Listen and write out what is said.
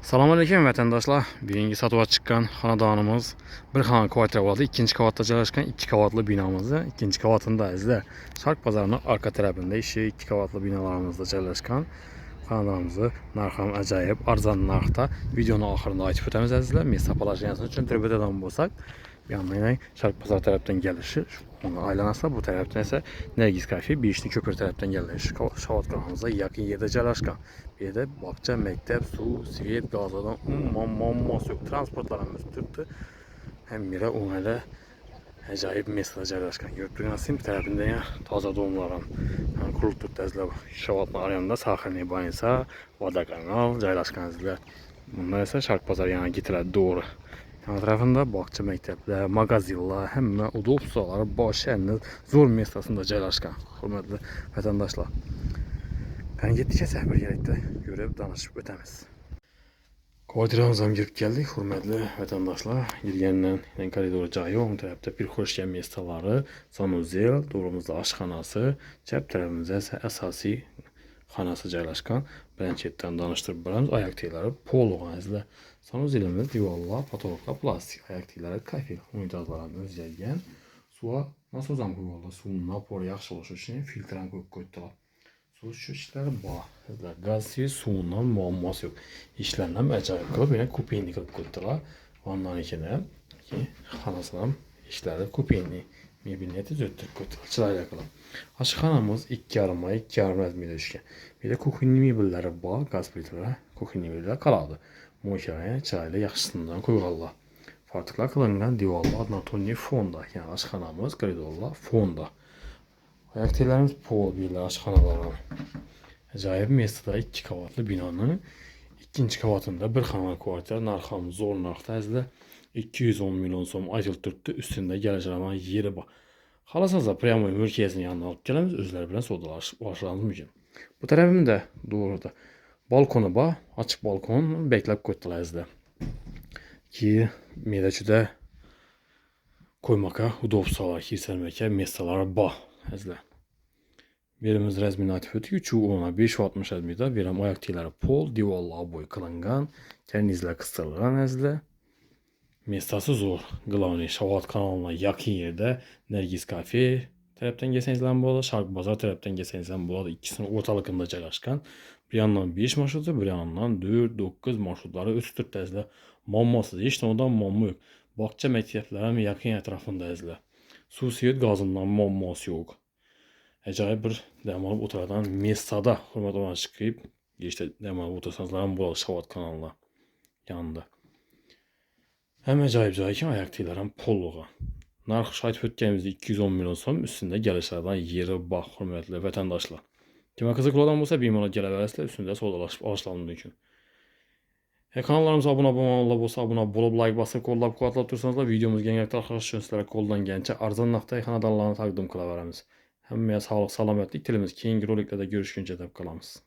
Selamünaleyküm vatandaşlar. Birinci satığa çıkan xanadanımız bir xana kvartira vardı. İkinci kavatda joylashgan iki kavatlı binamızda. İkinci kavatında izle. Şark pazarının arka tarafında işi iki kavatlı binalarımızda joylashgan xanadanımızı narxam acayip arzon narxda videonun axırında aytib o'tamiz azizlar. Men sapalashgansiz uchun tributadan bo'lsak, bir yandan Şark pazar tarafdan gelişi. Ona aylanasla bu taraftan ise Nergis Kafe, Beşli Köprü taraftan gelişi. Şavat kanalımıza yakın yerde joylashgan. Bir de bakça, mektep, su, svet, gazdan muammosi yo'q. Transportlarimiz turibdi. Hem biri o'ng'ayda ajoyib mesajlar joylashgan. Ko'rib turgansizmi, bir tarafında ya toza domlarim. Quruq turibdi azizlar. Shavatning rayonida Saxilniy больница, vodokanal joylashgan. Bunlar esa Şark pazar yana gitiladi doğru. Yan tarafında bakça, mektepler, magazinlar, hamma udobstvolar, boshyanni zo'r mestasında joylashgan. Hurmatli vatandaşlar. Ben gittikçe birlikte görüp danışıp ötemiz. Kvartiramıza girip geldik hürmetli vatandaşlar. Girgenden yani koridor joyi, o'ng tarafda bir xo'shgan mestalari, sanuzel, to'g'rimizda oshxonasi, chap tarafimizda esa asosiy xonasi joylashgan. Birinchi chetdan danıştırib boramiz. Oyoq teglari polg'azlar. Sanuzelimiz divorlar, potoloklar plastik, oyoq teglari kafel, unitazlarimiz o'zgargan. Suva nasoz ham qo'yildi. Suvning napori yaxshi bo'lishi uchun filtr ham qo'yib qo'ydilar. Su şu işleri bak. Gaz suyu suyundan muamması yok. İşlerden hem acayip kılıp yine kupini kılıp koydular. Ondan içine ki xanasından işleri kupini mebiniyeti zöttürüp koydular. Çırayla kılıp. Aşıkhanamız iki yarıma ezmeydi düşken. Bir de kuhini mebelleri var. Gaz plitleri kuhini mebelleri kaladı. Moşaraya çırayla yaxşısından koyuyorlar. Farklı kılıngan divarlar Anatoliy fonda. Yani aşıkhanamız koridorlar fonda. Ayak tellerimiz pol birler aşxanalara. Acayip mestada iki kavatlı binanın ikinci kavatında bir xana kvartir narxam zor narxda azizlar 210 milyon so'm aytılıb turibdi. Üstünde gələcək yeri var. Xalasanızlar Priamoy mülkiyəsinin yanına alıp gəlemiz, özləri bilan sodalashmamız mümkün. Bu tərəfimdə doğruda balkonu var, açıq balkon bekləb qoydular azizlar. Ki meydaçıda koymaka, udobstvolar, kirselməkə mestalar var azizlar. Birimiz rezminat ötü 3 ona 560 admida verəm ayak teləri pol, divarlar boy kılıngan, kernizlər kıstırılgan azizlar. Mestası zor. Glavni Şavat kanalına yakın yerde Nergis Kafe tərəfdən gəlsənizlər болады, Şark Bazar tərəfdən gəlsənizlər болады. İkisinin ortalıqında joylashgan. Bir yandan 5 marşrutu, bir yandan 4-9 marşrutları ötütüb azizlar. Mammasız, heç ondan mamma yox. Bakça məktəblərin yakın ətrafında azizlar. Su, svet, gazından mamması yox. Acayip bir dəm alıb oturadan mestada hürmet olan çıkıp işte dəm alıb otursanızlar bu Şavat kanalına yanında. Hem acayip joy ki ayak teylari polluğa. Narx şahit ötkənimizdə 210 milyon so'm üstündə gəlişlərdən yeri bax hürmetli vatandaşlar. Kimə qiziq olan olsa bemalol gələ bilərsizlər, üstündə sodalashib alışlarınız mümkün. Kanallarımıza abone olsa abone olub like basıb qollab quvvatlab tursanızlar videomuz gəngəkdə arkadaşlar üçün sizlərə qoldan gəncə arzon naqday xanadanlarını təqdim qıla verəmiz. Həmməyə sağlıq, salamətllik dilimiz. Keyingi roliklerde görüşüncə də qalamız.